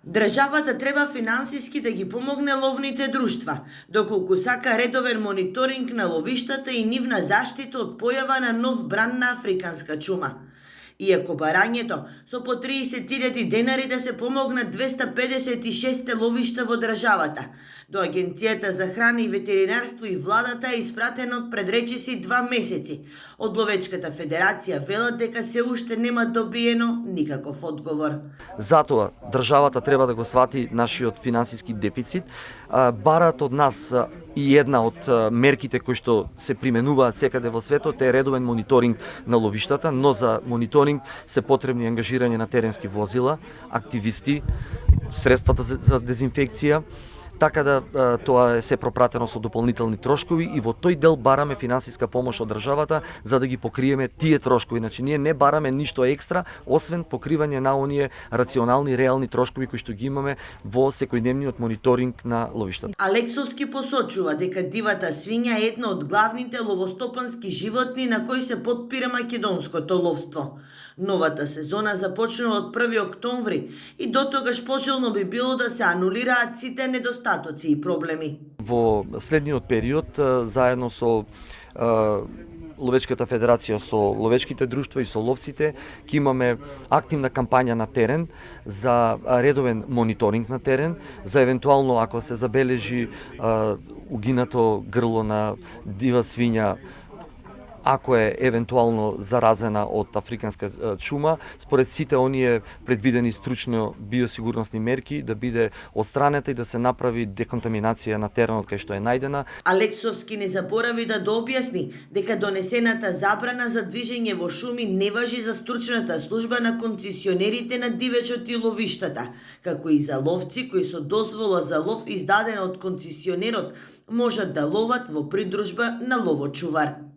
Државата треба финансиски да ги помогне ловните друштва, доколку сака редовен мониторинг на ловиштата и нивна заштита од појава на нов бран на африканска чума. Иако барањето со по 30.000 денари да се помогнат 256 ловишта во државата, до Агенцијата за храна и ветеринарство и владата е испратено од предречиси 2 месеци. Од Ловечката федерација велат дека се уште нема добиено никаков одговор. Затоа државата треба да го свати нашиот финансиски дефицит, барат од нас и една од мерките кои што се применуваат секаде во светот е редовен мониторинг на ловиштата, но за мониторинг се потребни ангажирање на теренски возила, активисти, средствата за дезинфекција, така да тоа е се пропратено со дополнителни трошкови и во тој дел бараме финансиска помош од државата за да ги покриеме тие трошкови. Значи ние не бараме ништо екстра освен покривање на оние рационални реални трошкови кои што ги имаме во секојдневниот мониторинг на ловиштата. Алексовски посочува дека дивата свиња е една од главните ловостопански животни на кои се потпира македонското ловство. Новата сезона започнува од 1 октомври и дотогаш пожелно би било да се анулираат сите недостатоци и проблеми. Во следниот период, заедно со Ловечката федерација, со ловечките друштва и со ловците, ќе имаме активна кампања на терен за редовен мониторинг на терен, за евентуално ако се забележи угинато грло на дива свиња, ако е евентуално заразена од африканска чума, според сите оние предвидени стручно биосигурносни мерки да биде отстранета и да се направи деконтаминација на теренот кај што е најдена. Алексовски не заборави да дообјасни дека донесената забрана за движење во шуми не важи за стручната служба на концесионерите на дивечот и ловиштата, како и за ловци кои со дозвола за лов издадена од концесионерот можат да ловат во придружба на ловочувар.